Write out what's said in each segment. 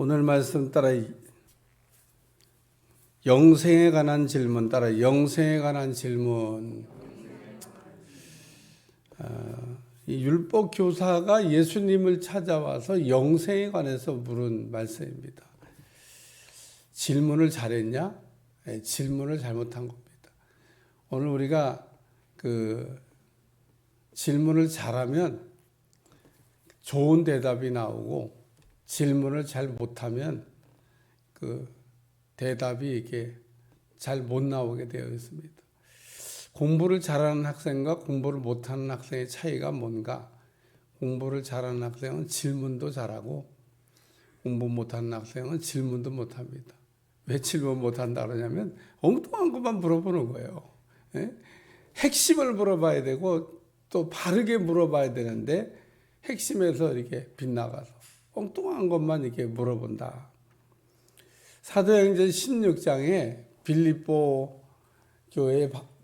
오늘 말씀 따라 영생에 관한 질문 따라 영생에 관한 질문. 이 율법 교사가 예수님을 찾아와서 영생에 관해서 물은 말씀입니다. 질문을 잘했냐? 네, 질문을 잘못한 겁니다. 오늘 우리가 질문을 잘하면 좋은 대답이 나오고, 질문을 잘 못하면 대답이 이게 잘 못 나오게 되어 있습니다. 공부를 잘하는 학생과 공부를 못하는 학생의 차이가 뭔가? 공부를 잘하는 학생은 질문도 잘하고, 공부 못하는 학생은 질문도 못합니다. 왜 질문 못한다 그러냐면 엉뚱한 것만 물어보는 거예요. 핵심을 물어봐야 되고 또 바르게 물어봐야 되는데 핵심에서 이렇게 빗나가서 엉뚱한 것만 이렇게 물어본다. 사도행전 16장에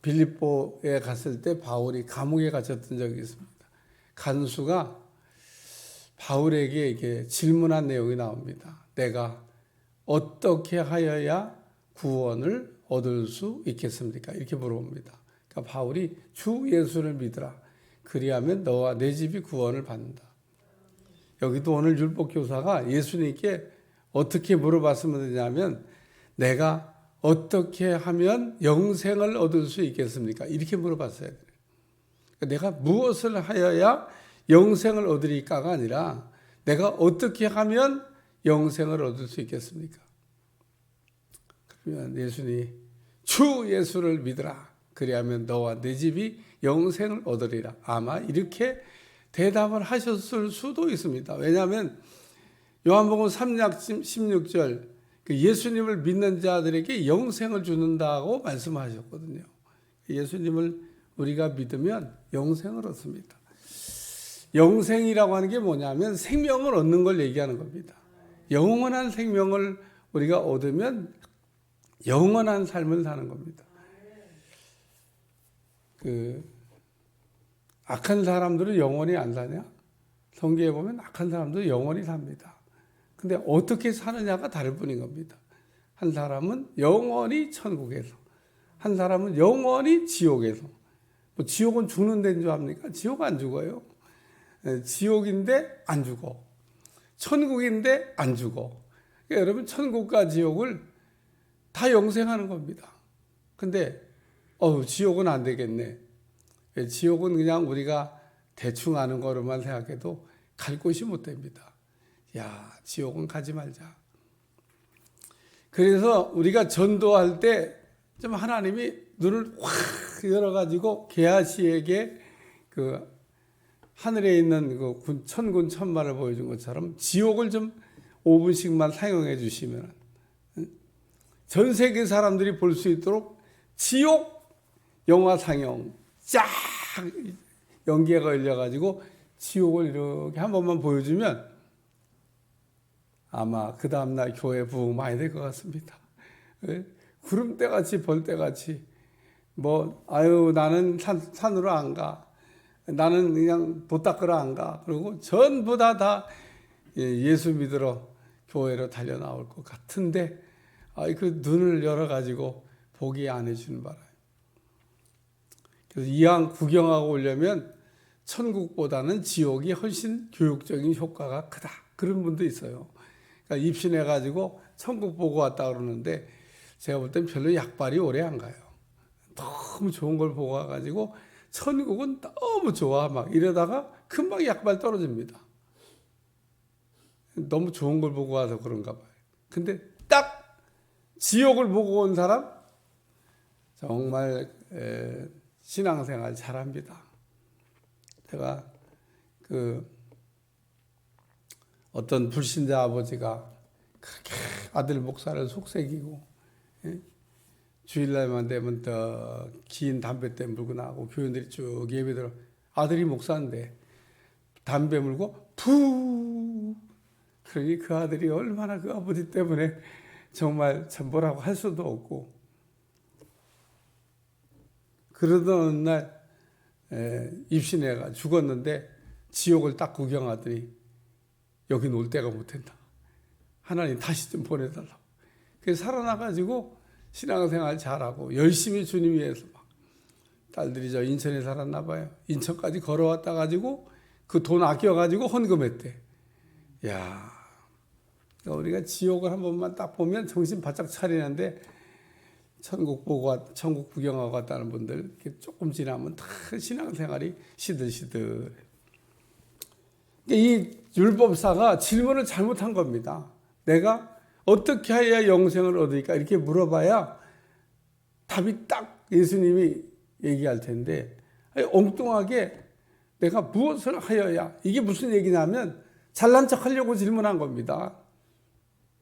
빌립보에 갔을 때 바울이 감옥에 갇혔던 적이 있습니다. 간수가 바울에게 이렇게 질문한 내용이 나옵니다. 내가 어떻게 하여야 구원을 얻을 수 있겠습니까? 이렇게 물어봅니다. 그러니까 바울이 주 예수를 믿으라. 그리하면 너와 내 집이 구원을 받는다. 여기도 오늘 율법교사가 예수님께 어떻게 물어봤으면 되냐면 내가 어떻게 하면 영생을 얻을 수 있겠습니까? 이렇게 물어봤어야 돼요. 그러니까 내가 무엇을 하여야 영생을 얻으리까가 아니라 내가 어떻게 하면 영생을 얻을 수 있겠습니까? 그러면 예수님이 주 예수를 믿으라. 그리하면 너와 내 집이 영생을 얻으리라. 아마 이렇게 대답을 하셨을 수도 있습니다. 왜냐하면 요한복음 3장 16절 예수님을 믿는 자들에게 영생을 주는다고 말씀하셨거든요. 예수님을 우리가 믿으면 영생을 얻습니다. 영생이라고 하는 게 뭐냐면 생명을 얻는 걸 얘기하는 겁니다. 영원한 생명을 우리가 얻으면 영원한 삶을 사는 겁니다. 악한 사람들은 영원히 안 사냐? 성경에 보면 악한 사람들은 영원히 삽니다. 근데 어떻게 사느냐가 다를 뿐인 겁니다. 한 사람은 영원히 천국에서, 한 사람은 영원히 지옥에서. 뭐 지옥은 죽는 데인 줄 압니까? 지옥 안 죽어요. 지옥인데 안 죽어. 천국인데 안 죽어. 그러니까 여러분 천국과 지옥을 다 영생하는 겁니다. 근데 지옥은 안 되겠네. 지옥은 그냥 우리가 대충 아는 거로만 생각해도 갈 곳이 못 됩니다. 야, 지옥은 가지 말자. 그래서 우리가 전도할 때 좀 하나님이 눈을 확 열어가지고 게하시에게 하늘에 있는 천군 천마를 보여준 것처럼 지옥을 좀 5분씩만 사용해 주시면 전 세계 사람들이 볼 수 있도록 지옥 영화 상영 쫙 연기가 걸려가지고 지옥을 이렇게 한 번만 보여주면 아마 그 다음날 교회 부흥 많이 될 것 같습니다. 구름대같이 벌떼같이 나는 산으로 안 가. 나는 그냥 도 닦으러 안 가. 그리고 전부 다 예수 믿으러 교회로 달려 나올 것 같은데 그 눈을 열어가지고 보게 안 해주는 바람에. 그래서 이왕 구경하고 오려면 천국보다는 지옥이 훨씬 교육적인 효과가 크다. 그런 분도 있어요. 그러니까 입신해가지고 천국 보고 왔다 그러는데 제가 볼 땐 별로 약발이 오래 안 가요. 너무 좋은 걸 보고 와가지고 천국은 너무 좋아 막 이러다가 금방 약발 떨어집니다. 너무 좋은 걸 보고 와서 그런가 봐요. 근데 딱 지옥을 보고 온 사람 정말 신앙생활 잘합니다. 제가 어떤 불신자 아버지가 그렇게 아들 목사를 속삭이고 주일날만 되면 더 긴 담뱃대 물고 나가고 교인들이 쭉 예배들어 아들이 목사인데 담배 물고 푸 그러니 그 아들이 얼마나 그 아버지 때문에 정말 참 뭐라고 할 수도 없고 그러던 어느 날 입신해가 죽었는데 지옥을 딱 구경하더니 여긴 올 데가 못 된다. 하나님 다시 좀 보내달라고. 그래서 살아나가지고 신앙생활 잘하고 열심히 주님 위해서 막 딸들이 저 인천에 살았나 봐요. 인천까지 걸어왔다 가지고 그 돈 아껴가지고 헌금했대. 야, 그러니까 우리가 지옥을 한 번만 딱 보면 정신 바짝 차리는데 천국 구경하고 갔다는 분들 이렇게 조금 지나면 다 신앙생활이 시들시들. 이 율법사가 질문을 잘못한 겁니다. 내가 어떻게 해야 영생을 얻으니까 이렇게 물어봐야 답이 딱 예수님이 얘기할 텐데 엉뚱하게 내가 무엇을 하여야, 이게 무슨 얘기냐면 잘난 척 하려고 질문한 겁니다.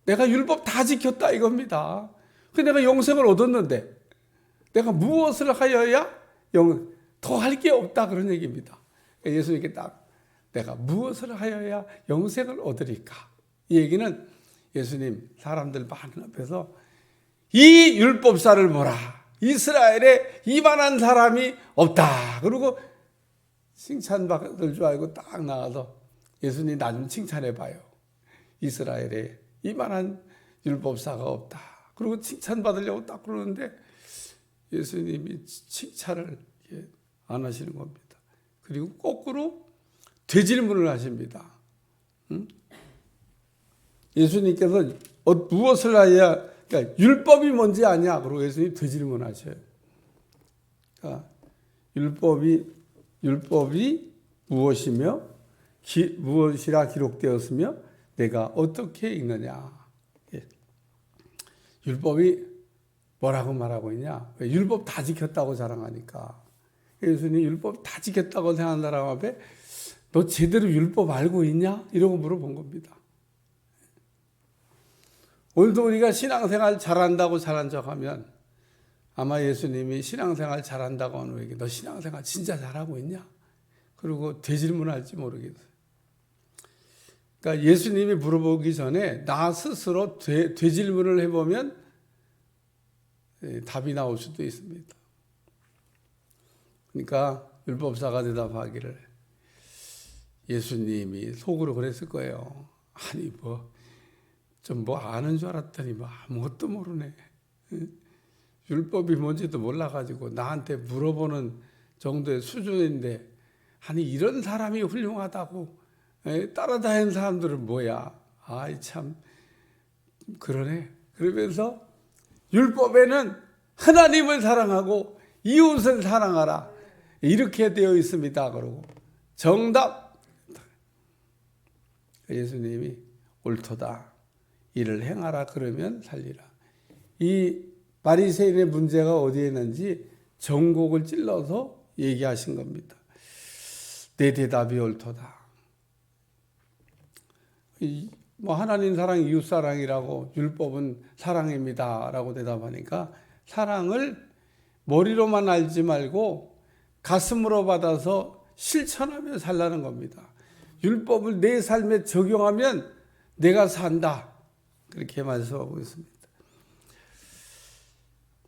내가 율법 다 지켰다 이겁니다. 내가 영생을 얻었는데 내가 무엇을 하여야 더 할 게 없다 그런 얘기입니다. 예수님께 딱 내가 무엇을 하여야 영생을 얻으리까? 이 얘기는 예수님 사람들 많은 앞에서 이 율법사를 보라. 이스라엘에 이만한 사람이 없다. 그리고 칭찬받을 줄 알고 딱 나가서 예수님 나 좀 칭찬해봐요. 이스라엘에 이만한 율법사가 없다. 그리고 칭찬받으려고 딱 그러는데 예수님이 칭찬을 안 하시는 겁니다. 그리고 거꾸로 되질문을 하십니다. 예수님께서 무엇을 해야, 그러니까 율법이 뭔지 아냐? 그리고 예수님이 되질문 하셔요. 그러니까 율법이 무엇이며 무엇이라 기록되었으며 내가 어떻게 읽느냐. 율법이 뭐라고 말하고 있냐? 율법 다 지켰다고 자랑하니까. 예수님이 율법 다 지켰다고 생각하는 사람 앞에 너 제대로 율법 알고 있냐? 이러고 물어본 겁니다. 오늘도 우리가 신앙생활 잘한다고 잘한 척하면 아마 예수님이 신앙생활 잘한다고 하는 우리에게 너 신앙생활 진짜 잘하고 있냐? 그리고 되질문할지 모르겠어요. 그러니까 예수님이 물어보기 전에 나 스스로 되질문을 해보면 답이 나올 수도 있습니다. 그러니까 율법사가 대답하기를 예수님이 속으로 그랬을 거예요. 아니 좀 아는 줄 알았더니 아무것도 모르네. 율법이 뭔지도 몰라가지고 나한테 물어보는 정도의 수준인데 아니 이런 사람이 훌륭하다고 따라다니는 사람들은 뭐야. 아이 참 그러네. 그러면서 율법에는 하나님을 사랑하고 이웃을 사랑하라 이렇게 되어 있습니다. 그러고 정답. 예수님이 옳도다. 이를 행하라 그러면 살리라. 이 바리새인의 문제가 어디에 있는지 전곡을 찔러서 얘기하신 겁니다. 내 대답이 옳도다. 하나님 사랑, 이웃 사랑이라고 율법은 사랑입니다라고 대답하니까 사랑을 머리로만 알지 말고 가슴으로 받아서 실천하며 살라는 겁니다. 율법을 내 삶에 적용하면 내가 산다. 그렇게 말씀하고 있습니다.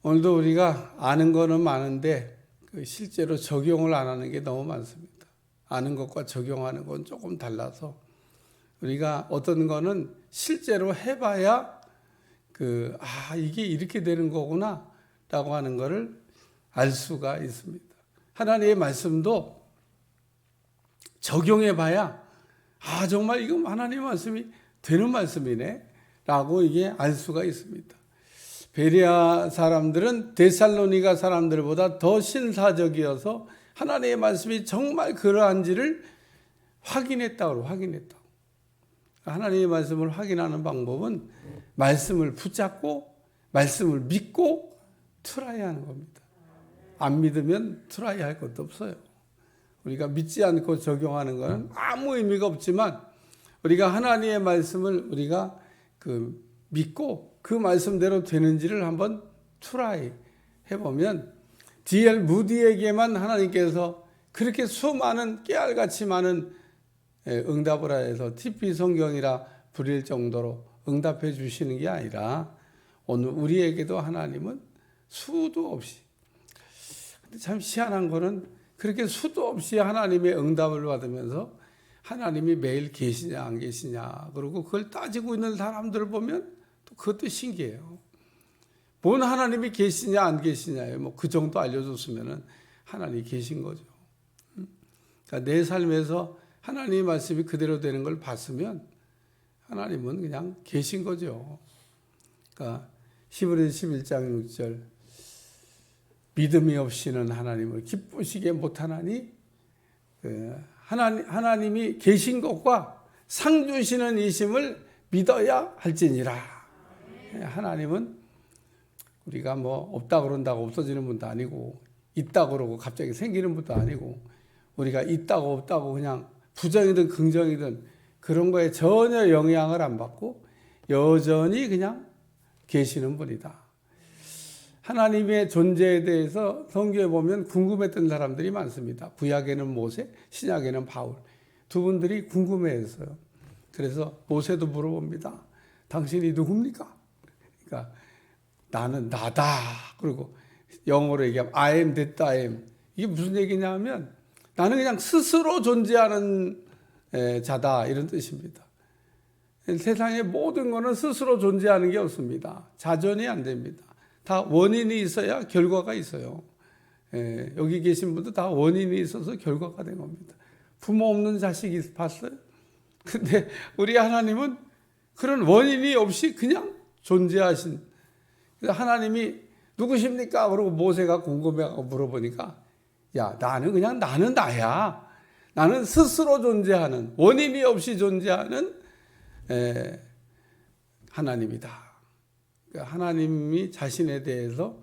오늘도 우리가 아는 거는 많은데 실제로 적용을 안 하는 게 너무 많습니다. 아는 것과 적용하는 건 조금 달라서 우리가 어떤 거는 실제로 해봐야 이게 이렇게 되는 거구나 라고 하는 거를 알 수가 있습니다. 하나님의 말씀도 적용해봐야 정말 이거 하나님의 말씀이 되는 말씀이네 라고 이게 알 수가 있습니다. 베레아 사람들은 데살로니가 사람들보다 더 신사적이어서 하나님의 말씀이 정말 그러한지를 확인했다고. 하나님의 말씀을 확인하는 방법은 말씀을 붙잡고 말씀을 믿고 트라이 하는 겁니다. 안 믿으면 트라이 할 것도 없어요. 우리가 믿지 않고 적용하는 것은 아무 의미가 없지만 우리가 하나님의 말씀을 우리가 믿고 그 말씀대로 되는지를 한번 트라이 해보면 D.L. 무디에게만 하나님께서 그렇게 수많은 깨알같이 많은 응답을 해서 TP 성경이라 부릴 정도로 응답해 주시는 게 아니라 오늘 우리에게도 하나님은 수도 없이, 근데 참 희한한 거는 그렇게 수도 없이 하나님의 응답을 받으면서 하나님이 매일 계시냐 안 계시냐 그리고 그걸 따지고 있는 사람들을 보면 또 그것도 신기해요. 뭔 하나님이 계시냐 안 계시냐에 뭐 그 정도 알려줬으면은 하나님이 계신 거죠. 그러니까 내 삶에서 하나님의 말씀이 그대로 되는 걸 봤으면 하나님은 그냥 계신 거죠. 그러니까 히브리서 11장 6절 믿음이 없이는 하나님을 기쁘시게 못하나니 하나님이 계신 것과 상 주시는 이심을 믿어야 할지니라. 하나님은 우리가 뭐 없다 그런다고 없어지는 분도 아니고 있다 그러고 갑자기 생기는 분도 아니고 우리가 있다고 없다고 그냥 부정이든 긍정이든 그런 거에 전혀 영향을 안 받고 여전히 그냥 계시는 분이다. 하나님의 존재에 대해서 성경에 보면 궁금했던 사람들이 많습니다. 구약에는 모세, 신약에는 바울. 두 분들이 궁금해했어요. 그래서 모세도 물어봅니다. 당신이 누굽니까? 그러니까 나는 나다. 그리고 영어로 얘기하면 I am that I am. 이게 무슨 얘기냐면 나는 그냥 스스로 존재하는 자다 이런 뜻입니다. 세상의 모든 것은 스스로 존재하는 게 없습니다. 자존이 안 됩니다. 다 원인이 있어야 결과가 있어요. 여기 계신 분도 다 원인이 있어서 결과가 된 겁니다. 부모 없는 자식이 봤어요? 근데 우리 하나님은 그런 원인이 없이 그냥 존재하신. 그래서 하나님이 누구십니까? 그러고 모세가 궁금해하고 물어보니까 야, 나는 나야. 나는 스스로 존재하는, 원인이 없이 존재하는 하나님이다. 하나님이 자신에 대해서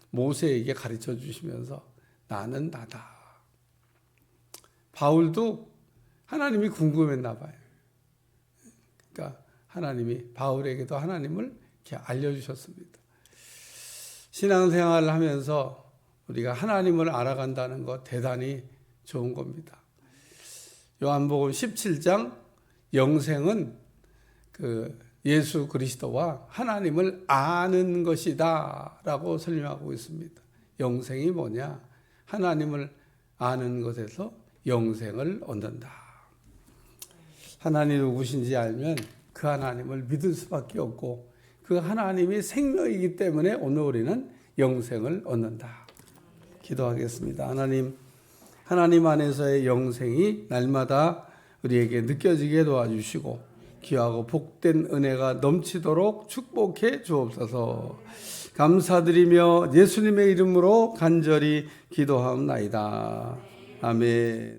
모세에게 가르쳐 주시면서 나는 나다. 바울도 하나님이 궁금했나 봐요. 그러니까 하나님이 바울에게도 하나님을 이렇게 알려주셨습니다. 신앙생활을 하면서 우리가 하나님을 알아간다는 것 대단히 좋은 겁니다. 요한복음 17장 영생은 예수 그리스도와 하나님을 아는 것이다 라고 설명하고 있습니다. 영생이 뭐냐? 하나님을 아는 것에서 영생을 얻는다. 하나님이 누구신지 알면 그 하나님을 믿을 수밖에 없고 그 하나님이 생명이기 때문에 오늘 우리는 영생을 얻는다. 기도하겠습니다. 하나님 안에서의 영생이 날마다 우리에게 느껴지게 도와주시고 귀하고 복된 은혜가 넘치도록 축복해 주옵소서. 감사드리며 예수님의 이름으로 간절히 기도하옵나이다. 아멘.